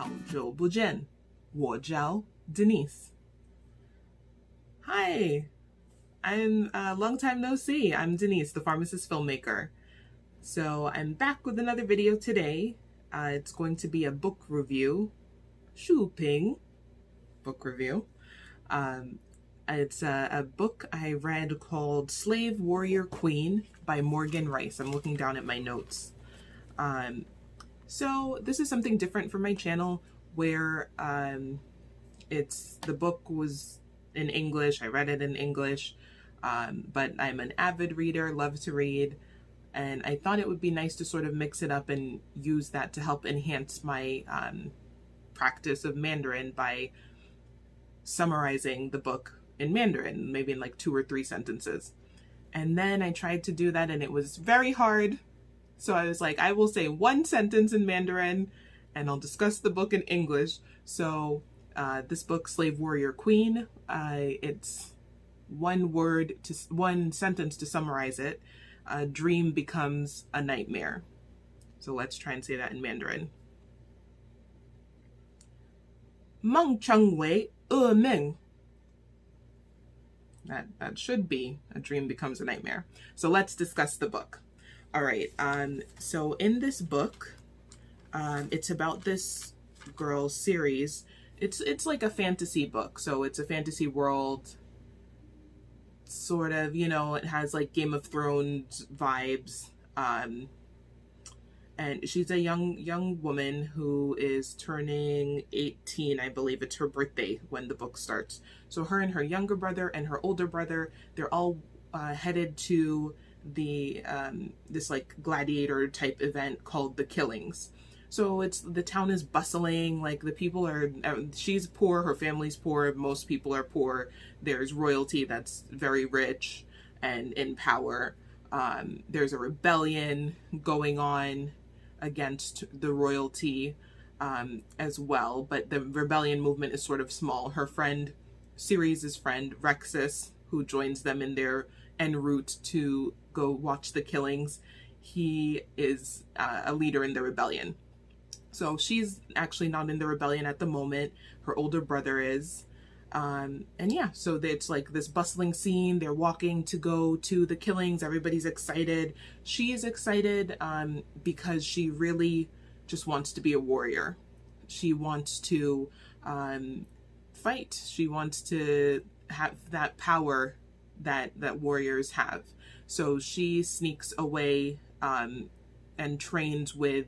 好久不见，我叫 Denise. Hi, I'm long time no see. I'm Denise, the Pharmacist Filmmaker. So I'm back with another video today. It's going to be a book review, 书评 book review. It's a book I read called Slave Warrior Queen by Morgan Rice. I'm looking down at my notes. So this is something different for my channel where the book was in English. I read it in English, but I'm an avid reader, love to read, and I thought it would be nice to sort of mix it up and use that to help enhance my practice of Mandarin by summarizing the book in Mandarin, maybe in like 2 or 3 sentences. And then I tried to do that and it was very hard. So I was like, I will say 1 sentence in Mandarin and I'll discuss the book in English. So this book, Slave Warrior Queen, it's 1 sentence to summarize it. A dream becomes a nightmare. So let's try and say that in Mandarin. 梦成为噩梦. That should be a dream becomes a nightmare. So let's discuss the book. All right. So in this book, it's about this girl's series. It's like a fantasy book. So it's a fantasy world, sort of, you know, it has like Game of Thrones vibes. And she's a young woman who is turning 18, I believe. It's her birthday when the book starts. So her and her younger brother and her older brother, they're all headed to the this like gladiator type event called the Killings. So the town is bustling, like the people are, she's poor, her family's poor, most people are poor. There's royalty that's very rich and in power. There's a rebellion going on against the royalty as well, but the rebellion movement is sort of small. Her friend, Ceres' friend, Rexus, who joins them in their en route to go watch the Killings, he is a leader in the rebellion. So she's actually not in the rebellion at the moment. Her older brother is. And yeah, so it's like this bustling scene. They're walking to go to the Killings. Everybody's excited. She's excited because she really just wants to be a warrior. She wants to fight. She wants to have that power that warriors have. So she sneaks away and trains with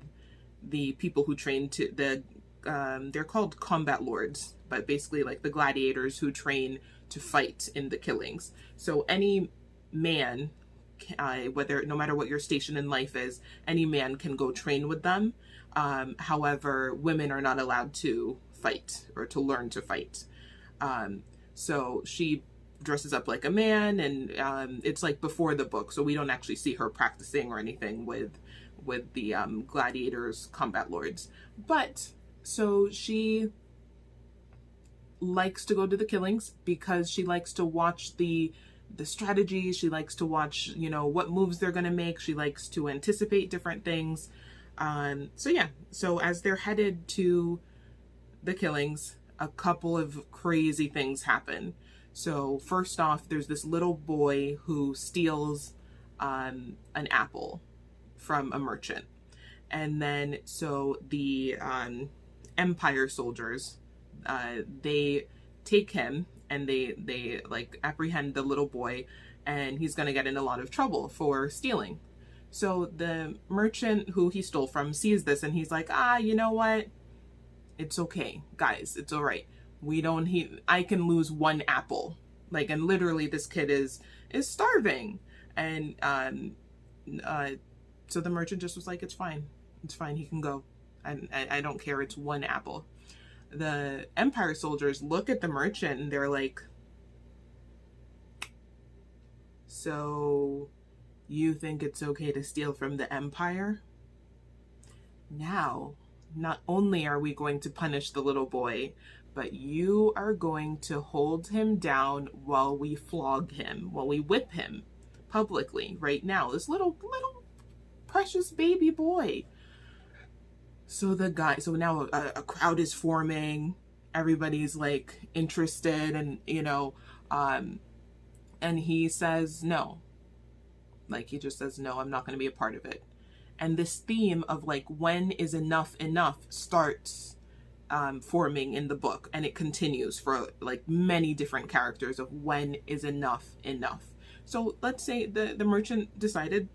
the people who train to they're called combat lords, but basically like the gladiators who train to fight in the Killings. So any man, no matter what your station in life is, any man can go train with them. However, women are not allowed to fight or to learn to fight. So she dresses up like a man, and it's like before the book, so we don't actually see her practicing or anything with the gladiators, combat lords. But so she likes to go to the Killings because she likes to watch the strategies. She likes to watch, you know, what moves they're going to make. She likes to anticipate different things. So yeah, so as they're headed to the Killings, a couple of crazy things happen. So first off, there's this little boy who steals an apple from a merchant. And then so the Empire soldiers, they take him and they like apprehend the little boy, and he's going to get in a lot of trouble for stealing. So the merchant who he stole from sees this and he's like, you know what? It's okay, guys. It's all right. I can lose 1 apple. Like, and literally this kid is starving. And so the merchant just was like, it's fine. It's fine. He can go. I don't care. It's 1 apple. The Empire soldiers look at the merchant and they're like, so you think it's okay to steal from the Empire? Now, not only are we going to punish the little boy, but you are going to hold him down while we flog him, while we whip him publicly right now. This little precious baby boy. So now a crowd is forming. Everybody's like interested, and and he says no. Like, he just says, no, I'm not going to be a part of it. And this theme of like, when is enough enough starts forming in the book, and it continues for like many different characters of when is enough enough. So let's say the merchant decided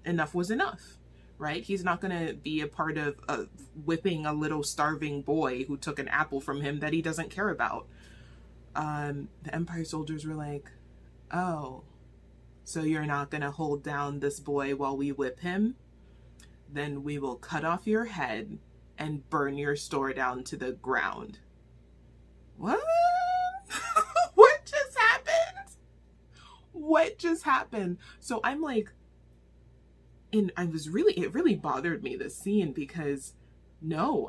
enough was enough, right? He's not going to be a part of whipping a little starving boy who took an apple from him that he doesn't care about. The Empire soldiers were like, oh, so you're not going to hold down this boy while we whip him? Then we will cut off your head and burn your store down to the ground. What? What just happened? What just happened? So I'm like, and it really bothered me, this scene, because no,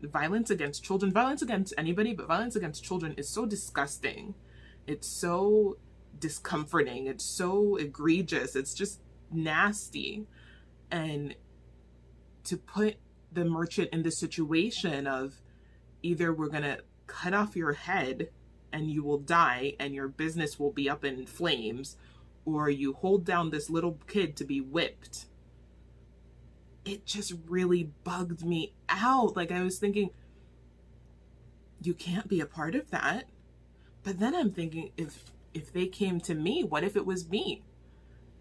violence against children, violence against anybody, but violence against children is so disgusting. It's so discomforting. It's so egregious. It's just nasty. And to put the merchant in this situation of either we're going to cut off your head and you will die and your business will be up in flames, or you hold down this little kid to be whipped. It just really bugged me out. Like, I was thinking, you can't be a part of that. But then I'm thinking, if they came to me, what if it was me?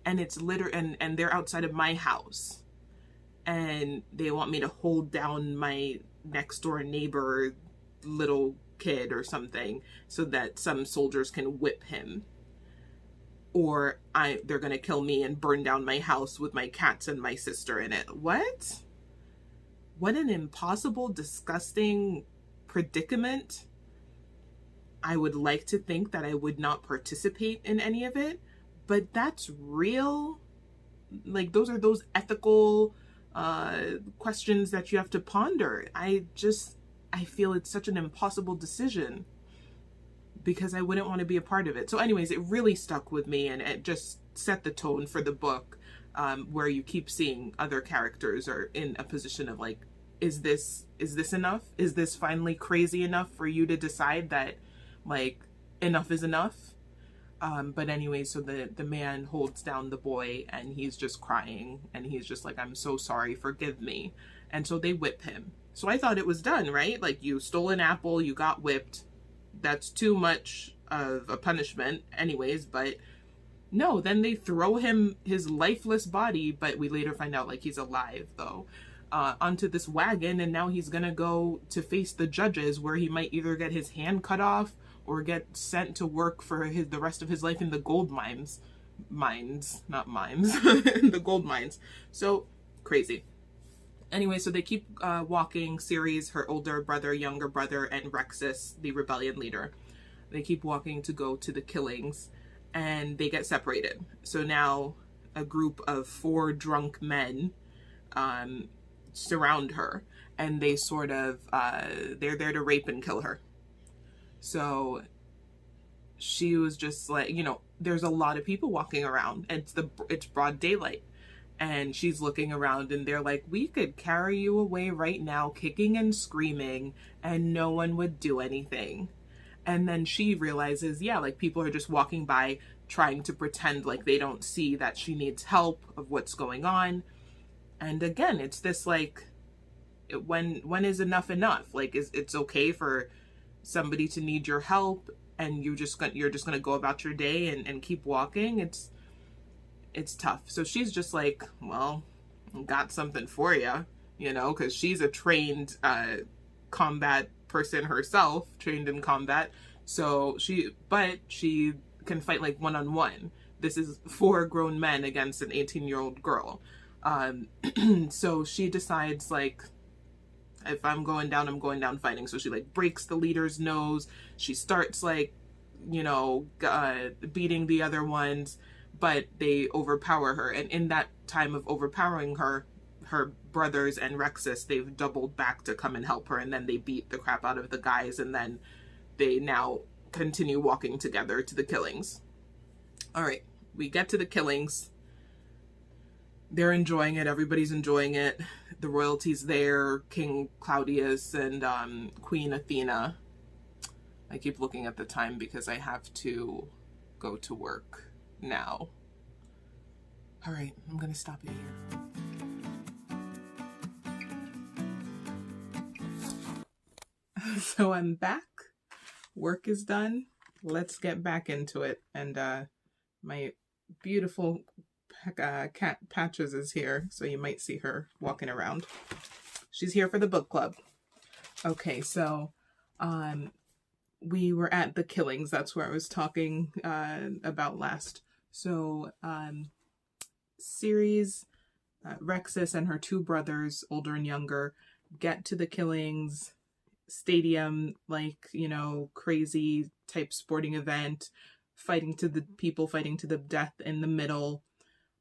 And it's and they're outside of my house, and they want me to hold down my next door neighbor little kid or something so that some soldiers can whip him. Or they're going to kill me and burn down my house with my cats and my sister in it. What? What an impossible, disgusting predicament. I would like to think that I would not participate in any of it, but that's real. Like, those are those ethical questions that you have to ponder. I feel it's such an impossible decision, because I wouldn't want to be a part of it. So anyways, it really stuck with me, and it just set the tone for the book, where you keep seeing other characters are in a position of like, is this enough? Is this finally crazy enough for you to decide that like enough is enough? But anyway, so the man holds down the boy, and he's just crying, and he's just like, I'm so sorry, forgive me. And so they whip him. So I thought it was done, right? Like, you stole an apple, you got whipped. That's too much of a punishment anyways. But no, then they throw him, his lifeless body, but we later find out like he's alive though, onto this wagon, and now he's gonna go to face the judges, where he might either get his hand cut off or get sent to work for the rest of his life in the gold mines, not mimes, in the gold mines. So crazy. Anyway, so they keep walking. Ceres, her older brother, younger brother, and Rexus, the rebellion leader, they keep walking to go to the killings, and they get separated. So now a group of 4 drunk men surround her, and they sort of they're there to rape and kill her. So she was just like, there's a lot of people walking around, and it's broad daylight. And she's looking around, and they're like, we could carry you away right now, kicking and screaming, and no one would do anything. And then she realizes, yeah, like, people are just walking by trying to pretend like they don't see that she needs help of what's going on. And again, it's this like, when is enough enough? Like, it's okay for somebody to need your help, and you're just gonna go about your day and keep walking? It's tough. So she's just like, well, got something for you, because she's a trained combat person herself, trained in combat. So she can fight like one-on-one. This is 4 grown men against an 18-year-old girl. So she decides, like, if I'm going down, I'm going down fighting. So she like breaks the leader's nose. She starts like, beating the other ones, but they overpower her. And in that time of overpowering her, her brothers and Rexus, they've doubled back to come and help her. And then they beat the crap out of the guys. And then they now continue walking together to the killings. All right, we get to the killings. They're enjoying it. Everybody's enjoying it. the royalties there, King Claudius and Queen Athena. I keep looking at the time because I have to go to work now. All right, I'm gonna stop it here. So I'm back. Work is done. Let's get back into it. And my beautiful cat Patches is here, so you might see her walking around. She's here for the book club. Okay, so we were at the killings. That's where I was talking about last. So Ceres, Rexus, and her two brothers, older and younger, get to the killings stadium, like, you know, crazy type sporting event, fighting to the death in the middle.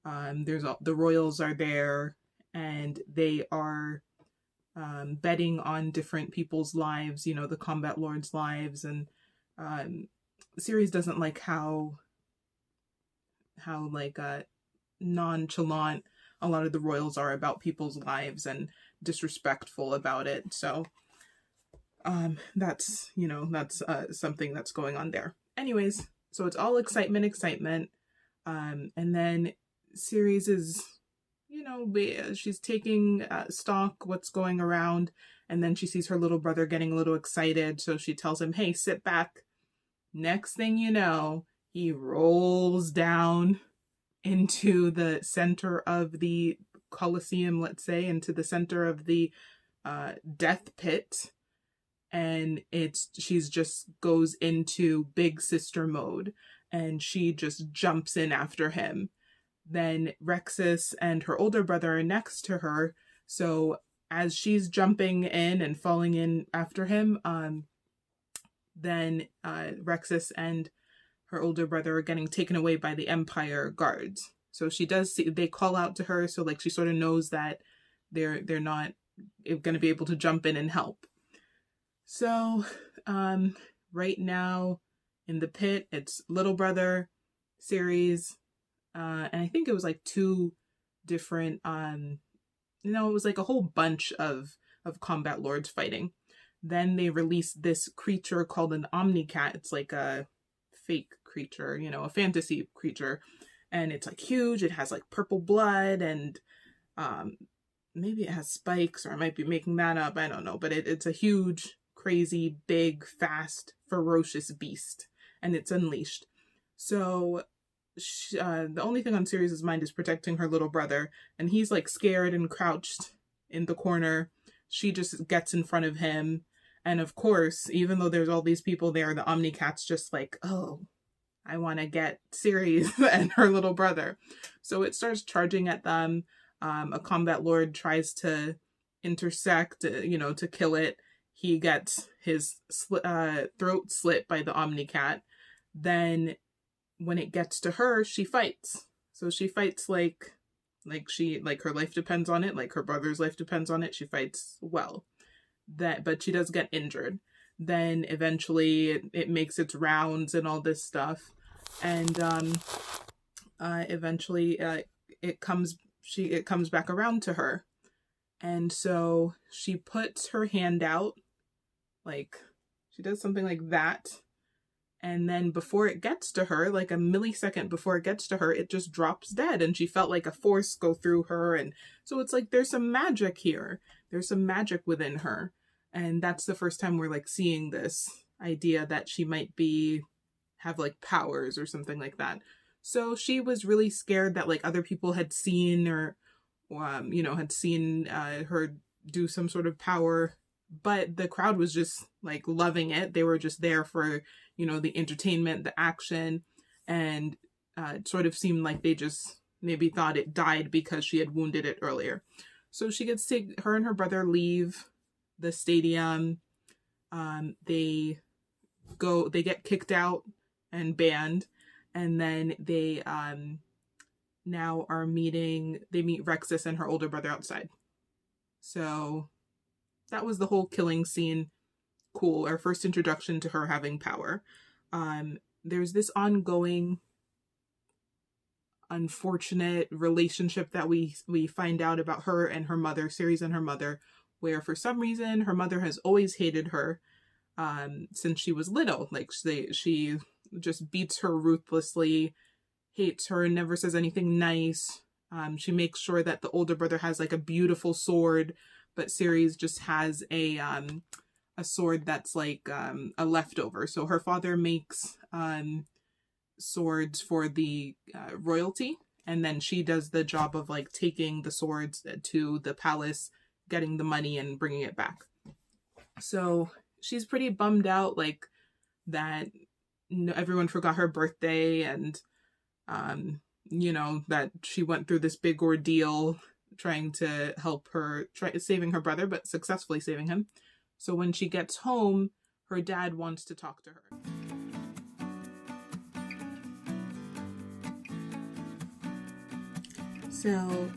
The royals are there, and they are betting on different people's lives, you know, the combat lords' lives. And Ceres doesn't like how like nonchalant a lot of the royals are about people's lives and disrespectful about it. So that's something that's going on there. Anyways, so it's all excitement. And then Ceres is, you know, she's taking stock what's going around, and then she sees her little brother getting a little excited, so she tells him, hey, sit back. Next thing you know, he rolls down into the center of the Colosseum, let's say, into the center of the death pit, and she's just goes into big sister mode, and she just jumps in after him. Then Rexus and her older brother are next to her, so as she's jumping in and falling in after him, then Rexus and her older brother are getting taken away by the Empire guards. So she does see, they call out to her, so like she sort of knows that they're not going to be able to jump in and help. So right now in the pit, it's little brother, Ceres, and I think it was like two different, it was like a whole bunch of combat lords fighting. Then they released this creature called an Omnicat. It's like a fake creature, you know, a fantasy creature. And it's like huge. It has like purple blood, and maybe it has spikes, or I might be making that up. I don't know. But it's a huge, crazy, big, fast, ferocious beast. And it's unleashed. So the only thing on Ceres' mind is protecting her little brother. And he's like scared and crouched in the corner. She just gets in front of him. And of course, even though there's all these people there, the Omnicat's just like, oh, I want to get Ceres and her little brother. So it starts charging at them. A combat lord tries to intersect, to kill it. He gets his throat slit by the Omnicat. Then when it gets to her, she fights. So she fights like her life depends on it, like her brother's life depends on it. She fights well. But she does get injured. Then eventually it makes its rounds and all this stuff, and eventually it comes back around to her, and so she puts her hand out, like she does something like that, and then before it gets to her, like a millisecond before it gets to her, it just drops dead, and she felt like a force go through her. And so it's like there's some magic here. There's some magic within her. And that's the first time we're like seeing this idea that she might have like powers or something like that. So she was really scared that like other people had seen her do some sort of power, but the crowd was just like loving it. They were just there for, the entertainment, the action, and it sort of seemed like they just maybe thought it died because she had wounded it earlier. So she gets her and her brother leave the stadium. They get kicked out and banned, and then they now meet Rexus and her older brother outside. So that was the whole killing scene. Cool. Our first introduction to her having power. There's this ongoing unfortunate relationship that we find out about her and her mother, Ceres and her mother, where for some reason her mother has always hated her since she was little. Like she just beats her ruthlessly, hates her, never says anything nice. She makes sure that the older brother has like a beautiful sword, but Ceres just has a sword that's like a leftover. So her father makes swords for the royalty, and then she does the job of like taking the swords to the palace, getting the money and bringing it back. So she's pretty bummed out, like that everyone forgot her birthday, and that she went through this big ordeal trying to help her, saving her brother, but successfully saving him. So when she gets home, her dad wants to talk to her. So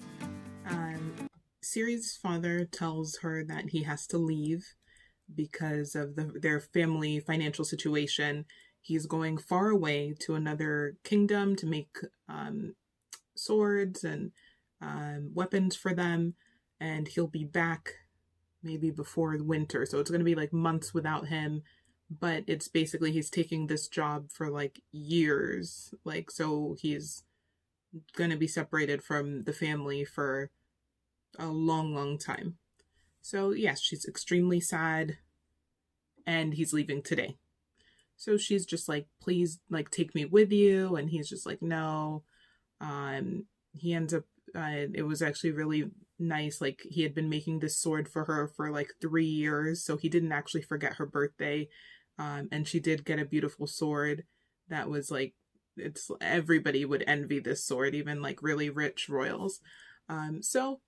Ceres' father tells her that he has to leave because of their family financial situation. He's going far away to another kingdom to make swords and weapons for them, and he'll be back maybe before winter. So it's going to be like months without him, but it's basically he's taking this job for like years. Like, so he's going to be separated from the family for a long time. So yes, she's extremely sad, and he's leaving today. So she's just like, please, like, take me with you. And he's just like, no. He ends up, it was actually really nice. Like, he had been making this sword for her for like 3 years. So he didn't actually forget her birthday. And she did get a beautiful sword that was like, everybody would envy this sword, even like really rich royals. So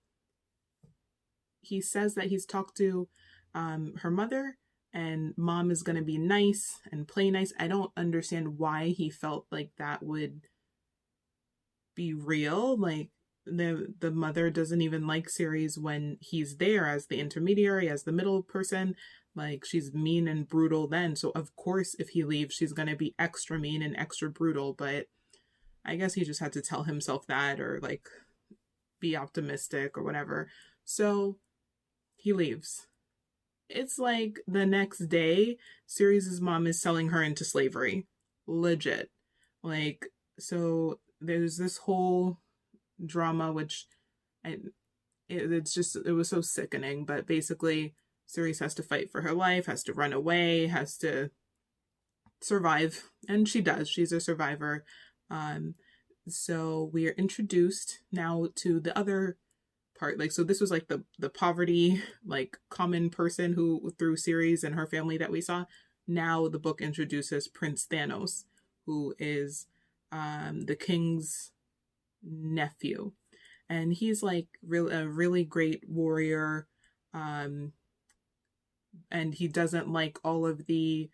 he says that he's talked to her mother, and mom is going to be nice and play nice. I don't understand why he felt like that would be real. Like, the mother doesn't even like Ceres when he's there as the intermediary, as the middle person. Like, she's mean and brutal then. So of course, if he leaves, she's going to be extra mean and extra brutal. But I guess he just had to tell himself that, or like be optimistic or whatever. So he leaves. It's like the next day, Ceres' mom is selling her into slavery. Legit. Like, so there's this whole drama, which it was so sickening. But basically, Ceres has to fight for her life, has to run away, has to survive. And she does. She's a survivor. So we are introduced now to the other part. Like, so this was like the poverty, like, common person who, through Ceres and her family that we saw. Now the book introduces Prince Thanos, who is the king's nephew, and he's like a really great warrior, and he doesn't like all of the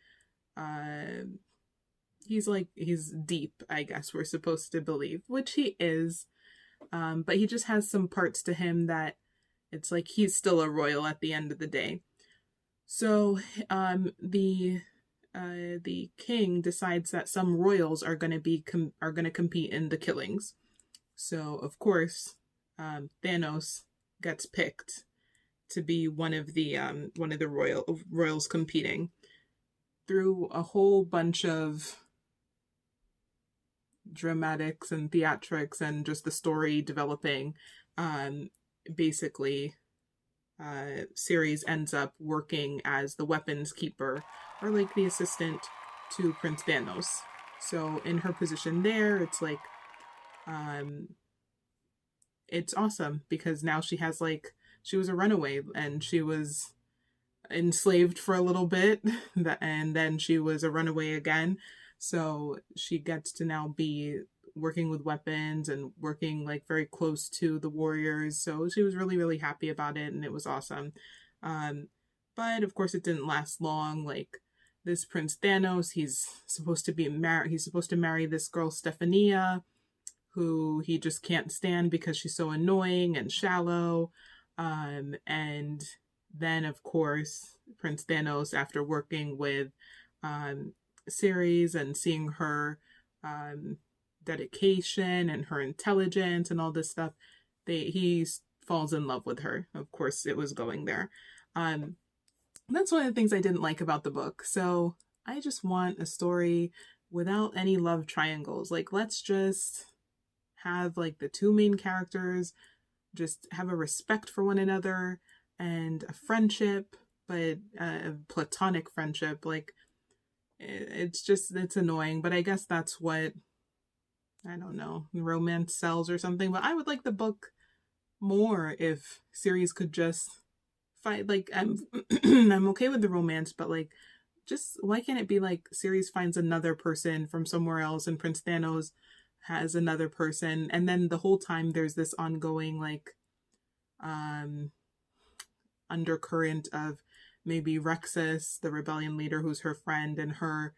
he's deep, I guess we're supposed to believe, which he is. But he just has some parts to him that it's like he's still a royal at the end of the day. So the king decides that some royals are going to compete in the killings. So of course, Thanos gets picked to be one of the royals competing. Through a whole bunch of dramatics and theatrics and just the story developing, basically Ceres ends up working as the weapons keeper, or like the assistant to Prince Thanos. So in her position there, it's like it's awesome, because now she has, like, she was a runaway and she was enslaved for a little bit, and then she was a runaway again. So she gets to now be working with weapons and working like very close to the warriors. So she was really, really happy about it, and it was awesome. But of course it didn't last long. Like, this Prince Thanos, he's supposed to marry this girl Stephania, who he just can't stand because she's so annoying and shallow. And then of course Prince Thanos, after working with Ceres and seeing her dedication and her intelligence and all this stuff, he falls in love with her. Of course, it was going there. That's one of the things I didn't like about the book. So I just want a story without any love triangles. Like, let's just have like the two main characters just have a respect for one another and a friendship, but a platonic friendship. Like, it's annoying, but I guess that's what, I don't know, romance sells or something. But I would like the book more if series could just fight. Like, I'm I'm okay with the romance, but like, just why can't it be like series finds another person from somewhere else and Prince Thanos has another person, and then the whole time there's this ongoing like undercurrent of maybe Rexus, the rebellion leader, who's her friend, and her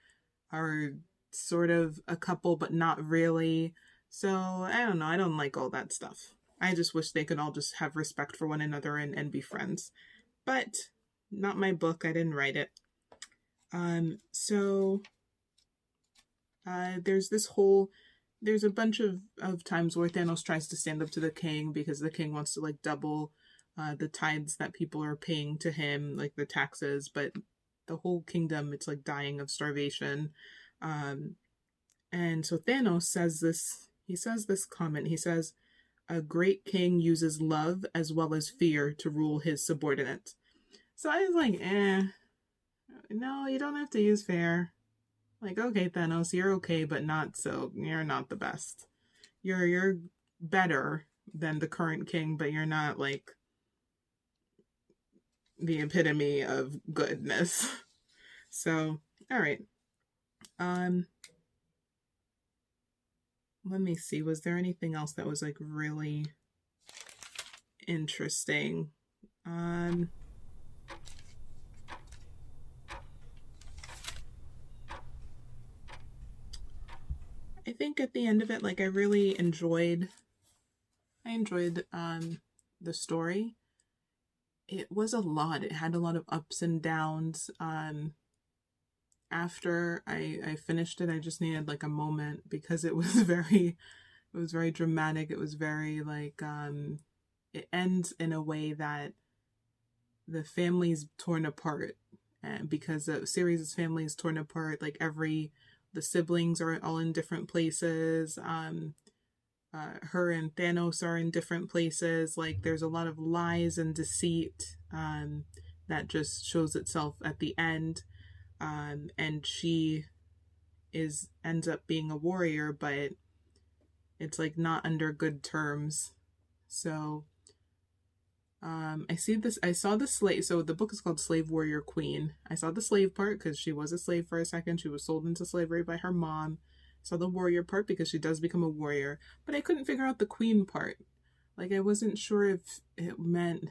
are sort of a couple but not really. So I don't know, I don't like all that stuff. I just wish they could all just have respect for one another and be friends. But not my book, I didn't write it. So there's a bunch of times where Thanos tries to stand up to the king because the king wants to like double the tithes that people are paying to him, like the taxes, but the whole kingdom, it's like dying of starvation. And so Thanos says this comment. He says, "A great king uses love as well as fear to rule his subordinates." So I was like, no, you don't have to use fear. Like, okay, Thanos, you're okay, but you're not the best. You're better than the current king, but you're not like the epitome of goodness. So, all right. Let me see. Was there anything else that was like really interesting? I think at the end of it, like I really enjoyed the story. It was a lot. It had a lot of ups and downs. After I finished it, I just needed like a moment because it was very dramatic. It was very like it ends in a way that the family's torn apart, and because the series' family is torn apart, like the siblings are all in different places. Her and Thanos are in different places. Like, there's a lot of lies and deceit that just shows itself at the end. And she ends up being a warrior, but it's like not under good terms. So I saw the slave. So the book is called Slave Warrior Queen. I saw the slave part because she was a slave for a second. She was sold into slavery by her mom. Saw the warrior part because she does become a warrior, but I couldn't figure out the queen part. Like, I wasn't sure if it meant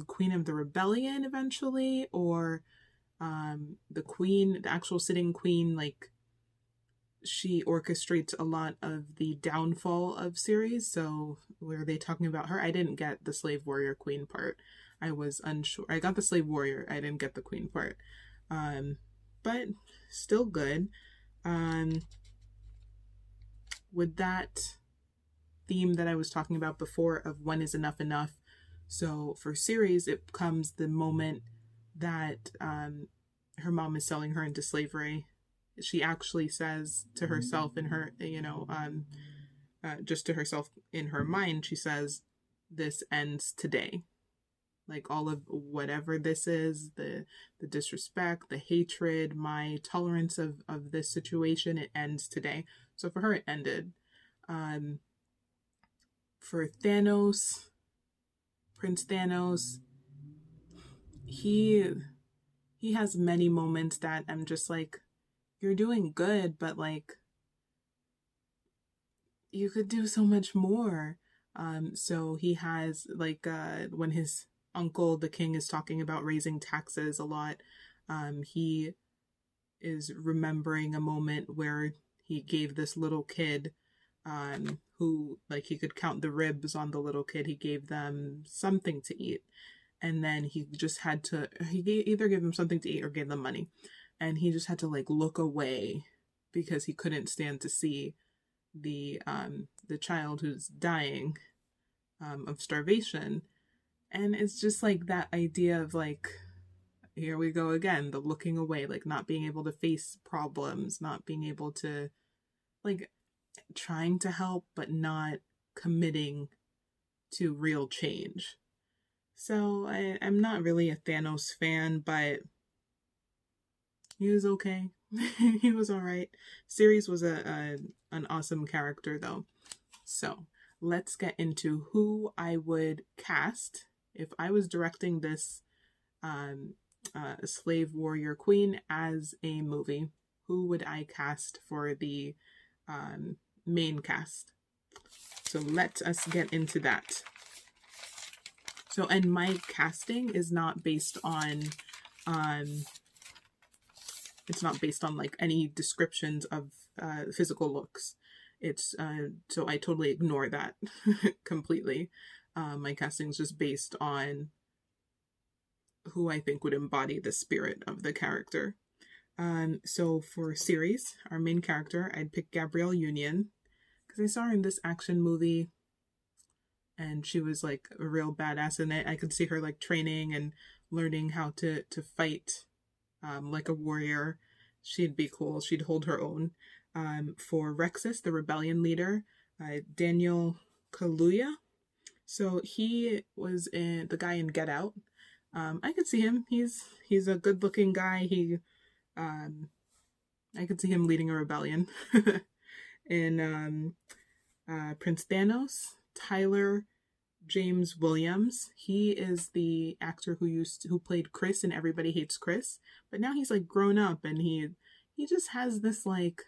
Queen of the Rebellion eventually, or the actual sitting queen, like she orchestrates a lot of the downfall of series. So were they talking about her? I didn't get the slave warrior queen part. I was unsure. I got the slave warrior. I didn't get the queen part. But still good. With that theme that I was talking about before of when is enough enough. So for series, it comes the moment that her mom is selling her into slavery. She actually says to herself in her, just to herself in her mind, she says, "This ends today." Like, all of whatever this is, the disrespect, the hatred, my tolerance of this situation, it ends today. So for her, it ended. For Thanos, Prince Thanos, he has many moments that I'm just like, you're doing good, but like, you could do so much more. So he has like when his uncle, the king, is talking about raising taxes a lot, he is remembering a moment where he gave this little kid who, like, he could count the ribs on the little kid. He gave them something to eat. And then he just had to, either gave them something to eat or gave them money. And he just had to like look away because he couldn't stand to see the child who's dying of starvation. And it's just like that idea of like, here we go again, the looking away, like not being able to face problems, not being able to, like, trying to help but not committing to real change. So I'm not really a Thanos fan, but he was okay. He was all right. Ceres was an awesome character though. So let's get into who I would cast if I was directing this slave warrior queen as a movie. Who would I cast for the main cast? So let us get into that. So, and my casting is not based on it's not based on like any descriptions of physical looks. It's so I totally ignore that completely. My casting is just based on who I think would embody the spirit of the character. So for Ceres, our main character, I'd pick Gabrielle Union because I saw her in this action movie and she was like a real badass in it. I could see her like training and learning how to fight like a warrior. She'd be cool. She'd hold her own. For Rexus, the rebellion leader, Daniel Kaluuya. So he was the guy in Get Out. I could see him. He's a good-looking guy. I could see him leading a rebellion. In Prince Thanos, Tyler James Williams. He is the actor who played Chris in Everybody Hates Chris, but now he's like grown up and he just has this like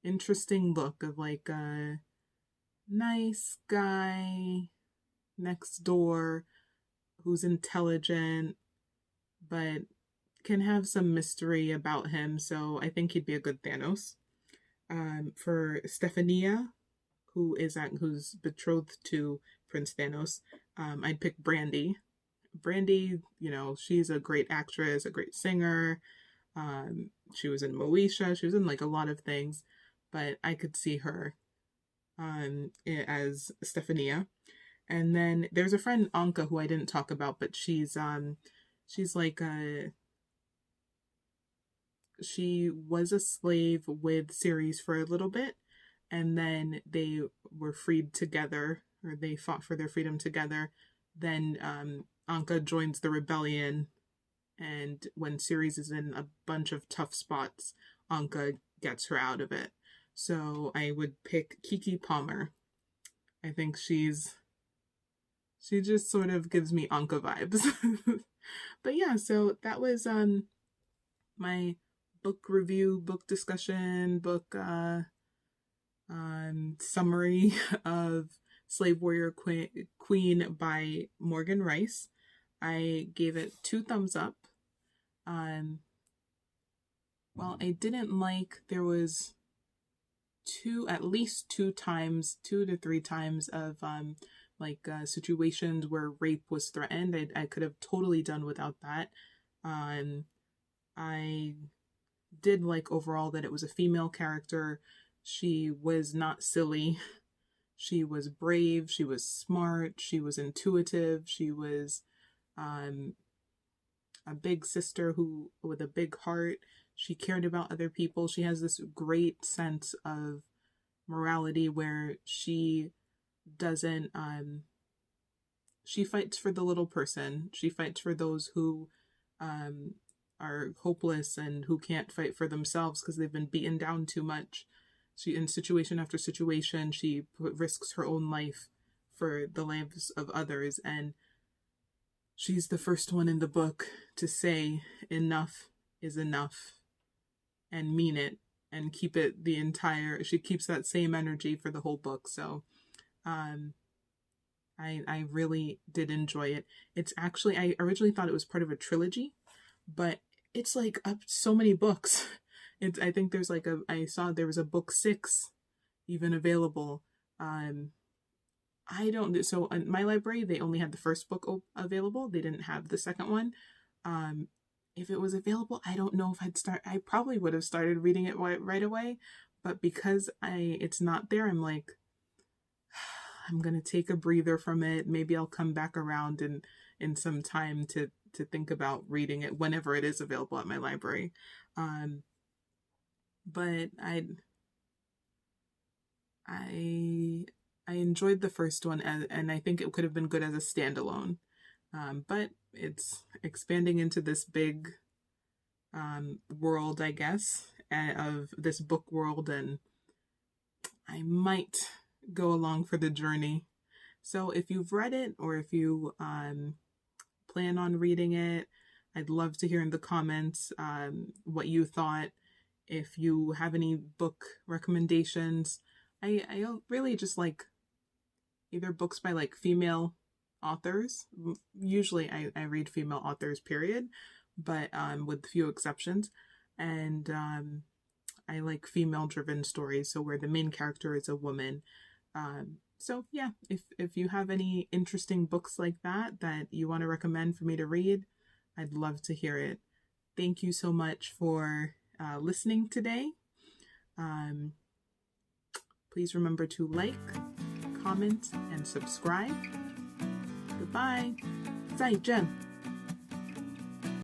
interesting look of like a nice guy next door who's intelligent but can have some mystery about him. So I think he'd be a good Thanos. For Stephania, who's betrothed to Prince Thanos, I'd pick Brandy. Brandy, you know, she's a great actress, a great singer. She was in Moesha. She was in like a lot of things, but I could see her as Stephania. And then there's a friend Anka who I didn't talk about, but she's like she was a slave with Ceres for a little bit, and then they were freed together, or they fought for their freedom together. Then Anka joins the rebellion, and when Ceres is in a bunch of tough spots, Anka gets her out of it. So I would pick Kiki Palmer. I think she just sort of gives me Anka vibes. But yeah, so that was my book review, book discussion, book summary of Slave Warrior Queen by Morgan Rice. I gave it 2 thumbs up. Well, I didn't like, there was at least 2 to 3 times of situations where rape was threatened. I could have totally done without that. I did like overall that it was a female character. She was not silly. She was brave. She was smart. She was intuitive. She was a big sister with a big heart. She cared about other people. She has this great sense of morality where she doesn't she fights for the little person. She fights for those who are hopeless and who can't fight for themselves because they've been beaten down too much. She, in situation after situation, she risks her own life for the lives of others, and she's the first one in the book to say enough is enough and mean it and keep it she keeps that same energy for the whole book. So I really did enjoy it. It's actually, I originally thought it was part of a trilogy, but it's like up so many books. I think there's like I saw there was a book 6 even available. So in my library, they only had the first book available. They didn't have the second one. If it was available, I don't know if I probably would have started reading it right away, but because it's not there, I'm like, I'm going to take a breather from it. Maybe I'll come back around in some time to think about reading it whenever it is available at my library. But I enjoyed the first one, and I think it could have been good as a standalone. But it's expanding into this big world, I guess, of this book world, and I might go along for the journey. So if you've read it, or if you plan on reading it, I'd love to hear in the comments what you thought. If you have any book recommendations, I really just like either books by like female authors. Usually I read female authors, period, but with few exceptions. And I like female driven stories, so where the main character is a woman. So yeah, if you have any interesting books like that you want to recommend for me to read, I'd love to hear it. Thank you so much for listening today. Please remember to like, comment, and subscribe. Goodbye. 再见.